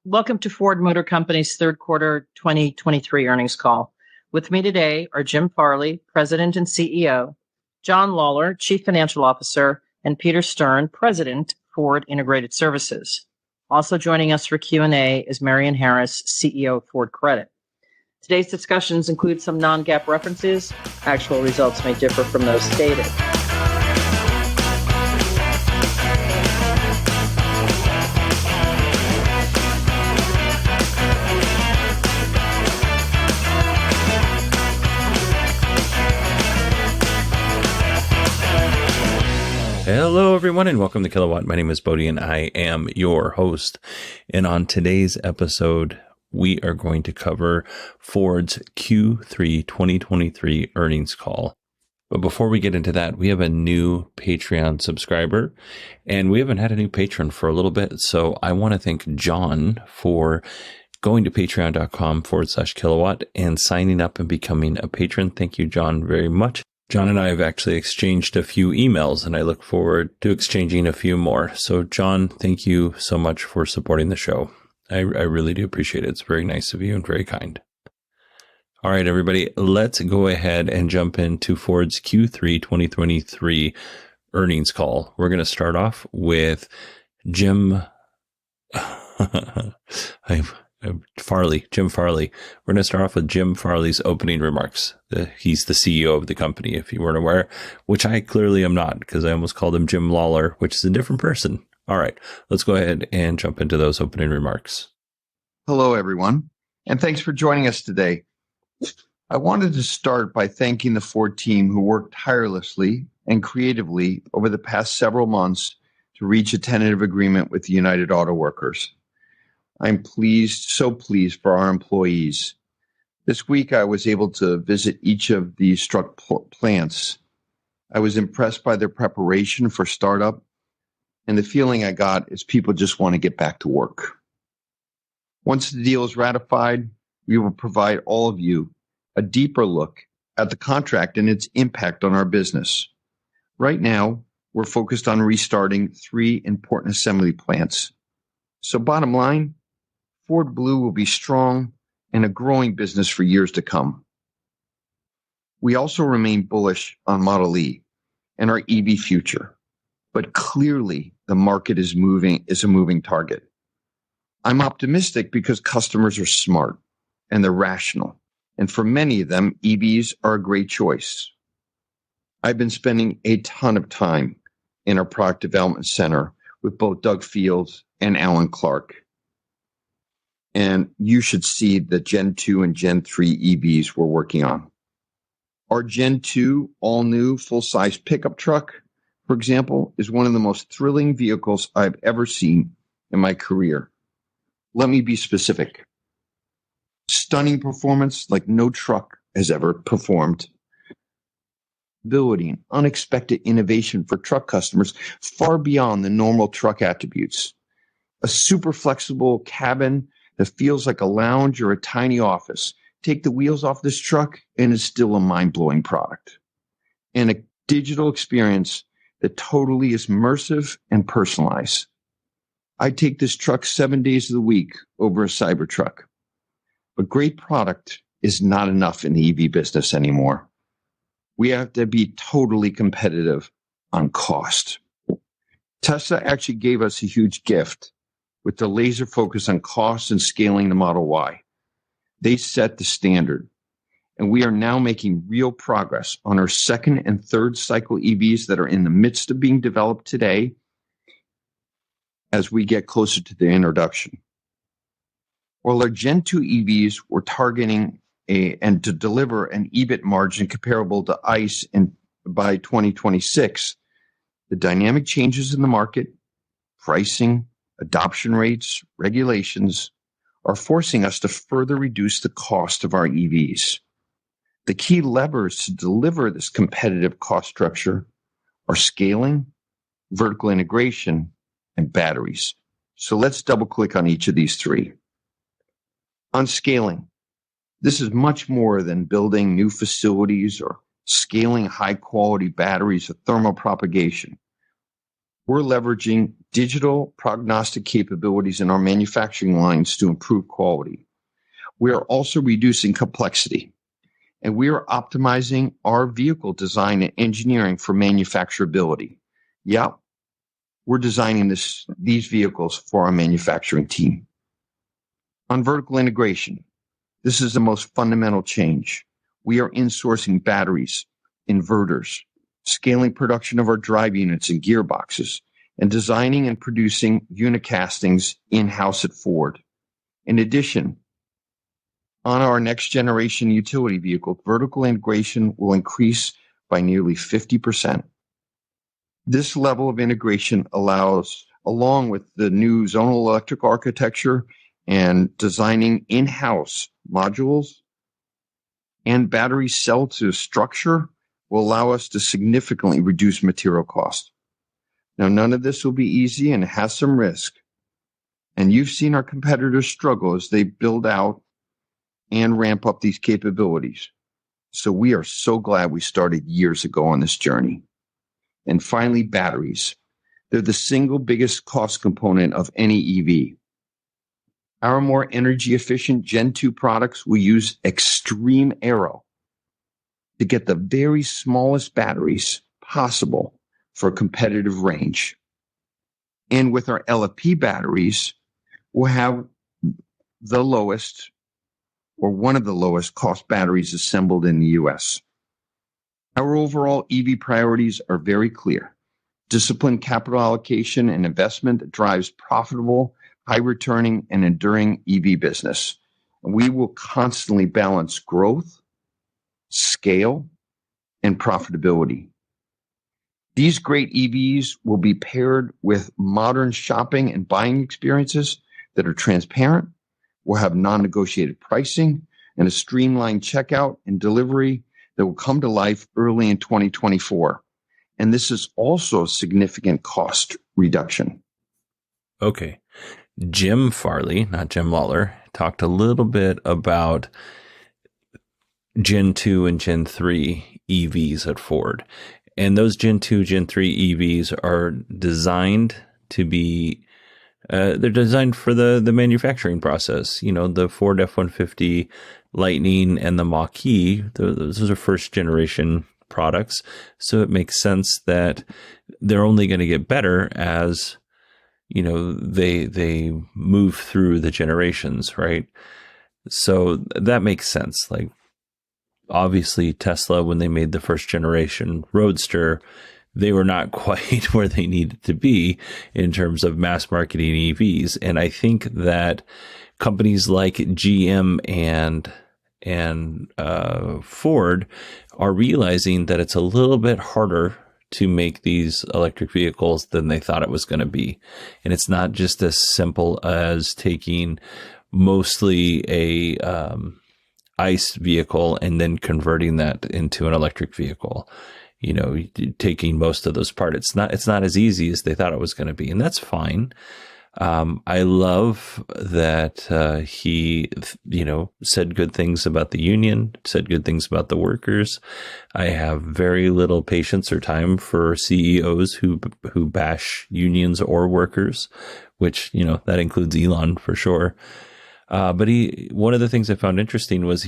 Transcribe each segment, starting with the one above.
Welcome to Ford Motor Company's third quarter 2023 earnings call. With me today are Jim Farley, President and CEO, John Lawler, Chief Financial Officer, and Peter Stern, President, Ford Integrated Services. Also joining us for Q&A is Marion Harris, CEO of Ford Credit. Today's discussions include some non-GAAP references. Actual results may differ from those stated. Hello, everyone, and welcome to Kilowatt. My name is Bodie, and I am your host. And on today's episode, we are going to cover Ford's Q3 2023 earnings call. But before we get into that, we have a new Patreon subscriber, and we haven't had a new patron for a little bit. So I want to thank John for going to patreon.com/kilowatt and signing up and becoming a patron. Thank you, John, very much. John and I have actually exchanged a few emails, and I look forward to exchanging a few more. So, John, thank you so much for supporting the show. I really do appreciate it. It's very nice of you and very kind. All right, everybody, let's go ahead and jump into Ford's Q3 2023 earnings call. We're going to start off with Jim Farley. We're going to start off with Jim Farley's opening remarks. He's the CEO of the company, if you weren't aware, which I clearly am not, because I almost called him Jim Lawler, which is a different person. All right, let's go ahead and jump into those opening remarks. Hello, everyone, and thanks for joining us today. I wanted to start by thanking the Ford team who worked tirelessly and creatively over the past several months to reach a tentative agreement with the United Auto Workers. I'm so pleased for our employees. This week, I was able to visit each of the struck plants. I was impressed by their preparation for startup, and the feeling I got is people just want to get back to work. Once the deal is ratified, we will provide all of you a deeper look at the contract and its impact on our business. Right now, we're focused on restarting 3 important assembly plants. So bottom line, Ford Blue will be strong and a growing business for years to come. We also remain bullish on Model E and our EV future, but clearly the market is a moving target. I'm optimistic because customers are smart and they're rational, and for many of them, EVs are a great choice. I've been spending a ton of time in our product development center with both Doug Fields and Alan Clark. And you should see the Gen 2 and Gen 3 EVs we're working on. Our Gen 2 all-new full-size pickup truck, for example, is one of the most thrilling vehicles I've ever seen in my career. Let me be specific. Stunning performance like no truck has ever performed. Ability and unexpected innovation for truck customers far beyond the normal truck attributes. A super flexible cabin that feels like a lounge or a tiny office. Take the wheels off this truck and it's still a mind-blowing product. And a digital experience that totally is immersive and personalized. I take this truck 7 days of the week over a Cybertruck. But great product is not enough in the EV business anymore. We have to be totally competitive on cost. Tesla actually gave us a huge gift with their laser focus on cost and scaling the Model Y. They set the standard, and we are now making real progress on our second and third cycle EVs that are in the midst of being developed today as we get closer to the introduction. While our Gen 2 EVs were targeting and to deliver an EBIT margin comparable to ICE by 2026, the dynamic changes in the market, pricing, adoption rates, regulations are forcing us to further reduce the cost of our EVs. The key levers to deliver this competitive cost structure are scaling, vertical integration, and batteries. So let's double click on each of these 3. On scaling, this is much more than building new facilities or scaling high quality batteries or thermal propagation. We're leveraging digital prognostic capabilities in our manufacturing lines to improve quality. We are also reducing complexity, and we are optimizing our vehicle design and engineering for manufacturability. Yeah, we're designing these vehicles for our manufacturing team. On vertical integration, this is the most fundamental change. We are insourcing batteries, inverters, scaling production of our drive units and gearboxes, and designing and producing unit castings in-house at Ford. In addition, on our next generation utility vehicle, vertical integration will increase by nearly 50%. This level of integration allows, along with the new zonal electric architecture and designing in-house modules and battery cell to structure, will allow us to significantly reduce material cost. Now, none of this will be easy and has some risk. And you've seen our competitors struggle as they build out and ramp up these capabilities. So we are so glad we started years ago on this journey. And finally, batteries. They're the single biggest cost component of any EV. Our more energy efficient Gen 2 products will use extreme aero to get the very smallest batteries possible for competitive range. And with our LFP batteries, we'll have the lowest or one of the lowest cost batteries assembled in the US. Our overall EV priorities are very clear. Disciplined capital allocation and investment that drives profitable, high returning, and enduring EV business. We will constantly balance growth, scale, and profitability. These great EVs will be paired with modern shopping and buying experiences that are transparent, will have non-negotiated pricing, and a streamlined checkout and delivery that will come to life early in 2024. And this is also a significant cost reduction. Okay. Jim Farley, not Jim Lawler, talked a little bit about Gen 2 and Gen 3 EVs at Ford. And those Gen 2, Gen 3 EVs are designed to be, they're designed for the manufacturing process. You know, the Ford F-150 Lightning and the Mach-E, those are first generation products. So it makes sense that they're only going to get better as, you know, they move through the generations, right? So that makes sense. Like, obviously Tesla, when they made the first generation Roadster, they were not quite where they needed to be in terms of mass marketing EVs. And I think that companies like GM and Ford are realizing that it's a little bit harder to make these electric vehicles than they thought it was going to be. And it's not just as simple as taking mostly a ICE vehicle and then converting that into an electric vehicle. You know, taking most of those parts. It's not as easy as they thought it was going to be, and that's fine. I love that he, you know, said good things about the union, said good things about the workers. I have very little patience or time for CEOs who bash unions or workers, which, you know, that includes Elon for sure. But one of the things I found interesting was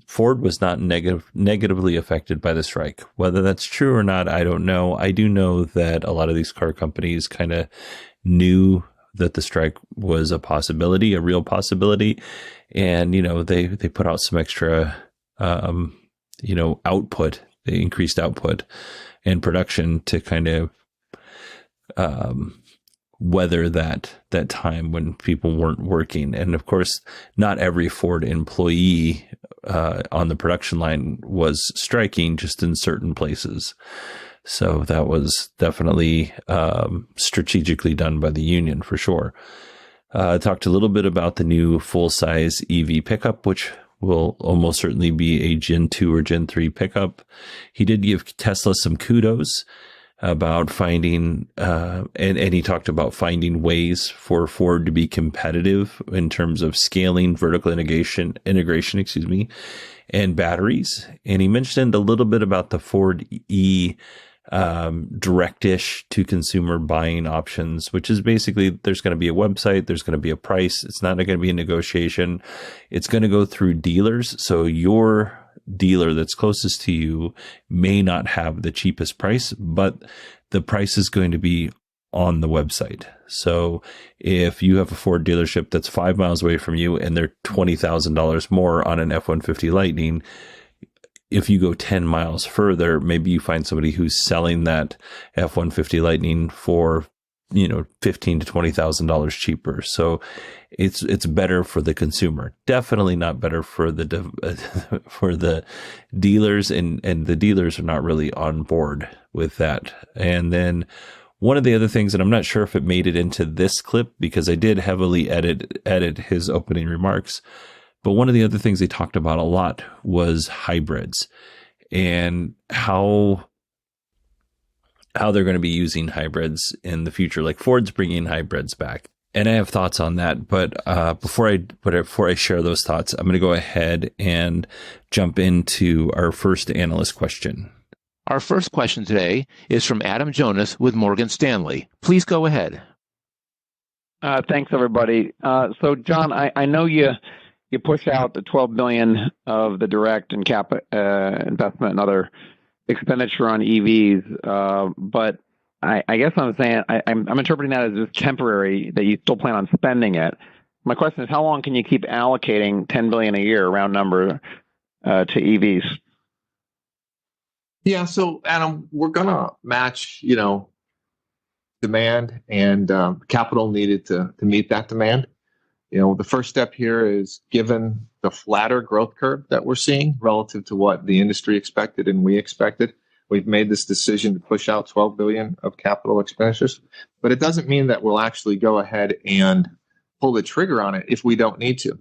Ford was not negatively affected by the strike. Whether that's true or not, I don't know. I do know that a lot of these car companies kind of knew that the strike was a possibility, a real possibility. And, you know, they put out some extra, you know, output, they increased output and production to kind of, weather that time when people weren't working. And of course, not every Ford employee on the production line was striking, just in certain places. So that was definitely strategically done by the union for sure. I talked a little bit about the new full-size EV pickup, which will almost certainly be a Gen 2 or Gen 3 pickup. He did give Tesla some kudos about finding, and he talked about finding ways for Ford to be competitive in terms of scaling vertical integration, and batteries. And he mentioned a little bit about the Ford directish to consumer buying options, which is basically there's going to be a website, there's going to be a price. It's not going to be a negotiation. It's going to go through dealers. So your dealer that's closest to you may not have the cheapest price, but the price is going to be on the website. So if you have a Ford dealership that's 5 miles away from you and they're $20,000 more on an F-150 Lightning, if you go 10 miles further, maybe you find somebody who's selling that F-150 Lightning for, $15,000 to $20,000 cheaper. So it's better for the consumer. Definitely not better for the for the dealers, and the dealers are not really on board with that. And then one of the other things, and I'm not sure if it made it into this clip because I did heavily edit his opening remarks, but one of the other things they talked about a lot was hybrids and how they're going to be using hybrids in the future. Like Ford's bringing hybrids back, and I have thoughts on that. But before I share those thoughts, I'm going to go ahead and jump into our first analyst question. Our first question today is from Adam Jonas with Morgan Stanley. Please go ahead. Thanks, everybody. So, John, I know you push out the $12 billion of the direct and cap investment and other expenditure on EVs, but I guess I'm saying I'm interpreting that as just temporary, that you still plan on spending it. My question is, how long can you keep allocating $10 billion a year, round number, to EVs? Yeah, so Adam, we're gonna match, demand and capital needed to meet that demand. The first step here is, given the flatter growth curve that we're seeing relative to what the industry expected and we expected, we've made this decision to push out $12 billion of capital expenditures. But it doesn't mean that we'll actually go ahead and pull the trigger on it if we don't need to.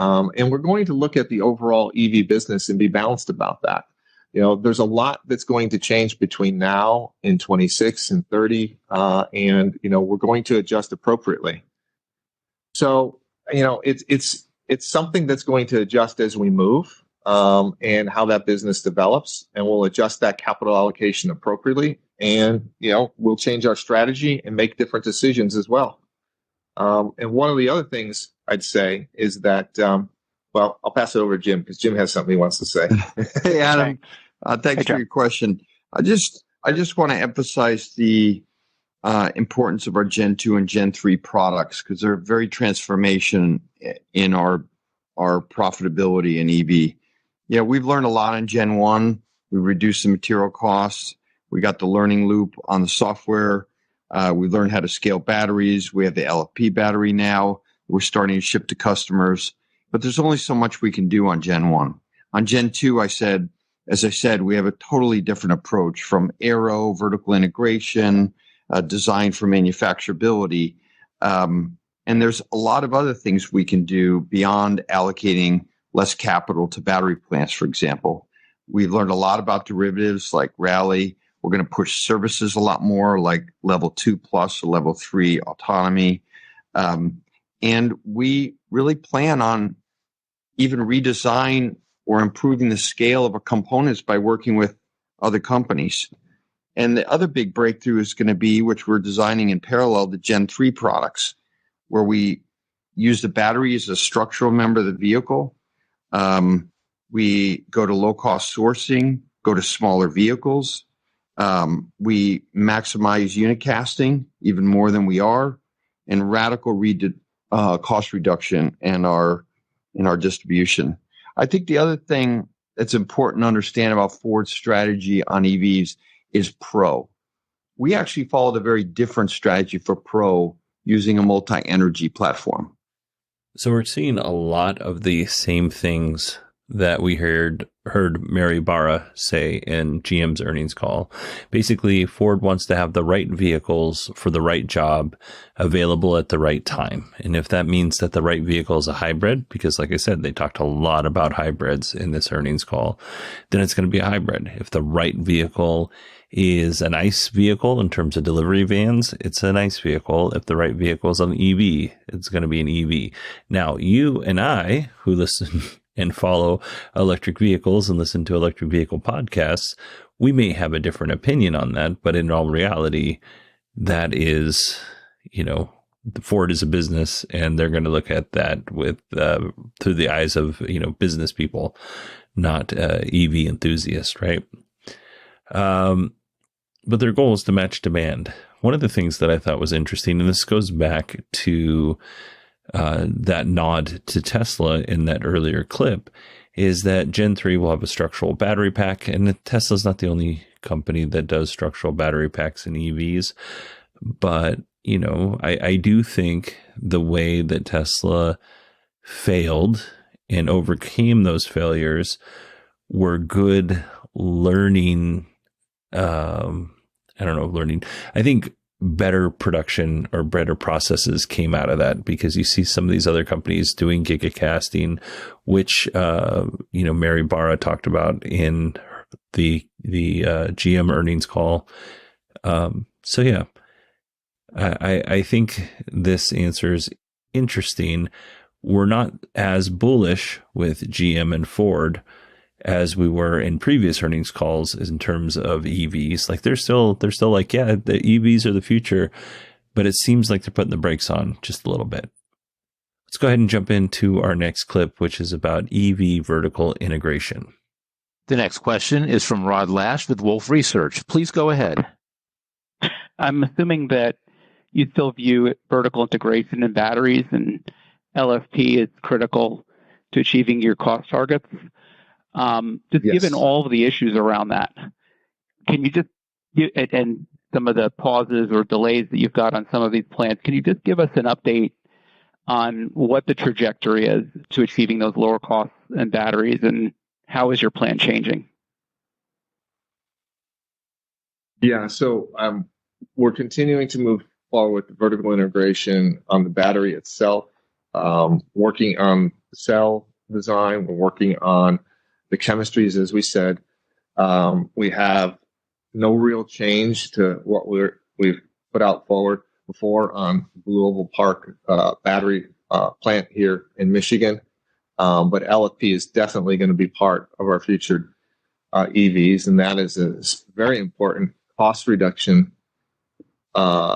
And we're going to look at the overall EV business and be balanced about that. There's a lot that's going to change between now and 26 and 30, and we're going to adjust appropriately. So it's something that's going to adjust as we move, and how that business develops, and we'll adjust that capital allocation appropriately, and we'll change our strategy and make different decisions as well. And one of the other things I'd say is that. Well, I'll pass it over to Jim because Jim has something he wants to say. Hey, Adam. Thanks for your question. I just want to emphasize the importance of our Gen 2 and Gen 3 products because they're very transformation in our profitability in EV. Yeah, we've learned a lot on Gen 1. We reduced the material costs. We got the learning loop on the software. We learned how to scale batteries. We have the LFP battery now. We're starting to ship to customers. But there's only so much we can do on Gen 1. On Gen 2, as I said, we have a totally different approach from aero, vertical integration, design for manufacturability. And there's a lot of other things we can do beyond allocating less capital to battery plants, for example. We've learned a lot about derivatives like Rally. We're going to push services a lot more like level 2 plus or level 3 autonomy. And we really plan on even redesign or improving the scale of our components by working with other companies. And the other big breakthrough is going to be, which we're designing in parallel, the Gen 3 products, where we use the battery as a structural member of the vehicle. We go to low-cost sourcing, go to smaller vehicles. We maximize unit casting even more than we are, and radical cost reduction in our distribution. I think the other thing that's important to understand about Ford's strategy on EVs is Pro. We actually followed a very different strategy for Pro using a multi-energy platform. So we're seeing a lot of the same things that we heard Mary Barra say in GM's earnings call. Basically, Ford wants to have the right vehicles for the right job available at the right time. And if that means that the right vehicle is a hybrid, because like I said, they talked a lot about hybrids in this earnings call, then it's going to be a hybrid. If the right vehicle is an ICE vehicle in terms of delivery vans, it's an ICE vehicle. If the right vehicle is an EV, it's going to be an EV. Now, you and I, who listen and follow electric vehicles and listen to electric vehicle podcasts, we may have a different opinion on that. But in all reality, that is, Ford is a business, and they're going to look at that with through the eyes of business people, not EV enthusiasts, right? But their goal is to match demand. One of the things that I thought was interesting, and this goes back to that nod to Tesla in that earlier clip, is that Gen 3 will have a structural battery pack, and Tesla's not the only company that does structural battery packs in EVs. But, I do think the way that Tesla failed and overcame those failures were good learning. I think better production or better processes came out of that, because you see some of these other companies doing gigacasting, which, Mary Barra talked about in the GM earnings call. I think this answer is interesting. We're not as bullish with GM and Ford as we were in previous earnings calls in terms of EVs. Like they're still like, yeah, the EVs are the future, but it seems like they're putting the brakes on just a little bit. Let's go ahead and jump into our next clip, which is about EV vertical integration. The next question is from Rod Lash with Wolfe Research. Please go ahead. I'm assuming that you still view vertical integration in batteries and LFP as critical to achieving your cost targets. Given all of the issues around that, can you just and some of the pauses or delays that you've got on some of these plants, can you just give us an update on what the trajectory is to achieving those lower costs in batteries, and how is your plan changing? Yeah, so we're continuing to move forward with the vertical integration on the battery itself, working on the cell design. We're working on the chemistries, as we said. We have no real change to what we've put out forward before on Blue Oval Park battery plant here in Michigan. But LFP is definitely going to be part of our future EVs, and that is a very important cost reduction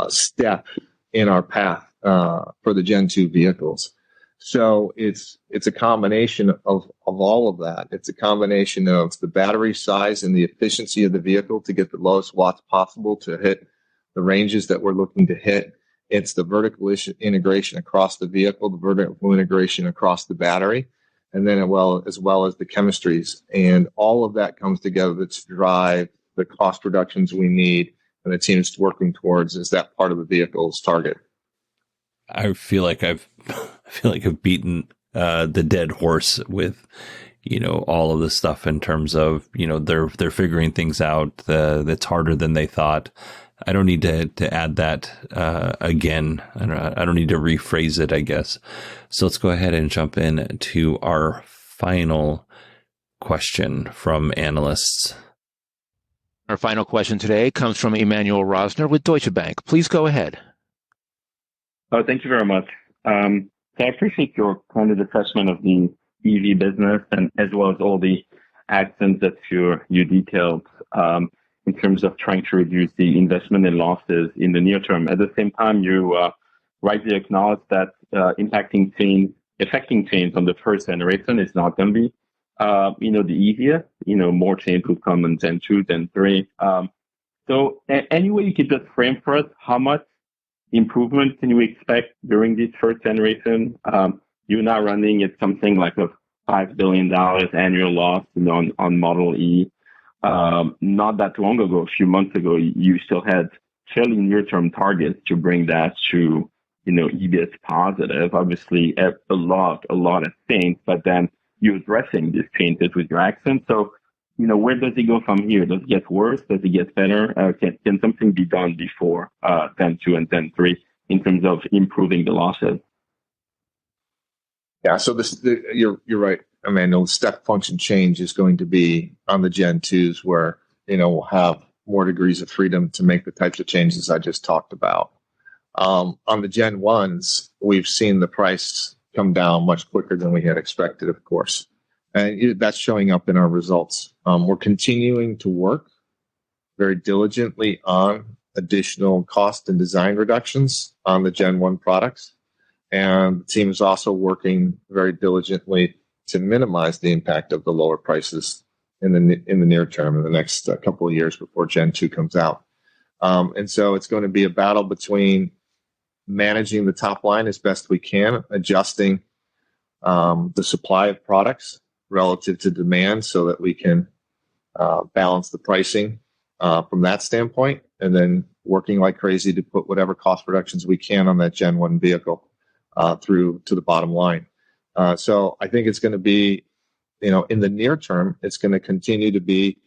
step in our path for the Gen 2 vehicles. So it's a combination of all of that. It's a combination of the battery size and the efficiency of the vehicle to get the lowest watts possible to hit the ranges that we're looking to hit. It's the vertical integration across the vehicle, the vertical integration across the battery, and then as well as the chemistries. And all of that comes together to drive the cost reductions we need, and the team is working towards is that part of the vehicle's target. I feel like I've beaten the dead horse with, all of this stuff in terms of, they're figuring things out that's harder than they thought. I don't need to add that again. I don't need to rephrase it, I guess. So let's go ahead and jump in to our final question from analysts. Our final question today comes from Emmanuel Rosner with Deutsche Bank. Please go ahead. Oh, thank you very much. So I appreciate your candid assessment of the EV business, and as well as all the actions that you detailed in terms of trying to reduce the investment and losses in the near term. At the same time, you rightly acknowledge that affecting change on the first generation is not going to be the easiest. More change will come in Gen 2, Gen 3. So any way you could just frame for us how much improvement can you expect during this first generation? You're now running at something like a $5 billion annual loss on Model E. Not that long ago, a few months ago, you still had fairly near-term targets to bring that to, EBIT positive. Obviously, a lot has changed, but then you're addressing these changes with your action. So, where does it go from here? Does it get worse? Does it get better? Can something be done before Gen 2 and Gen 3 in terms of improving the losses? Yeah, so you're right, Emmanuel. The step function change is going to be on the Gen 2s where, we'll have more degrees of freedom to make the types of changes I just talked about. On the Gen 1s, we've seen the price come down much quicker than we had expected, of course. And that's showing up in our results. We're continuing to work very diligently on additional cost and design reductions on the Gen 1 products. And the team is also working very diligently to minimize the impact of the lower prices in the near term, in the next couple of years before Gen 2 comes out. And so it's going to be a battle between managing the top line as best we can, adjusting the supply of products relative to demand so that we can balance the pricing from that standpoint, and then working like crazy to put whatever cost reductions we can on that Gen 1 vehicle through to the bottom line. So I think it's going to be, in the near term, it's going to continue to be,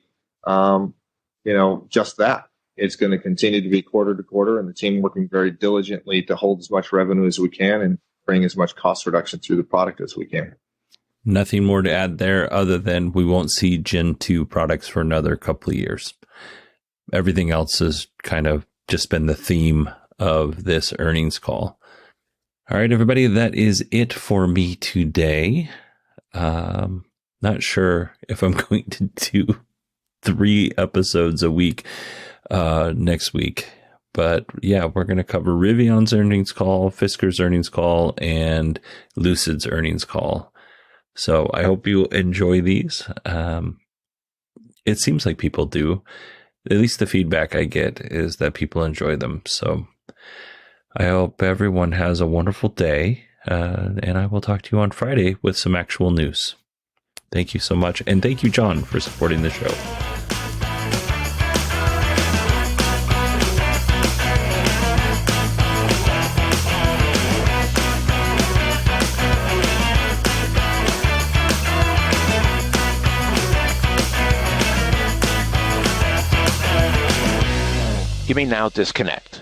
just that. It's going to continue to be quarter to quarter, and the team working very diligently to hold as much revenue as we can and bring as much cost reduction through the product as we can. Nothing more to add there other than we won't see Gen 2 products for another couple of years. Everything else has kind of just been the theme of this earnings call. All right, everybody, that is it for me today. Not sure if I'm going to do 3 episodes a week next week. But yeah, we're going to cover Rivion's earnings call, Fisker's earnings call, and Lucid's earnings call. So I hope you enjoy these. It seems like people do. At least the feedback I get is that people enjoy them. So I hope everyone has a wonderful day. And I will talk to you on Friday with some actual news. Thank you so much. And thank you, John, for supporting the show. You may now disconnect.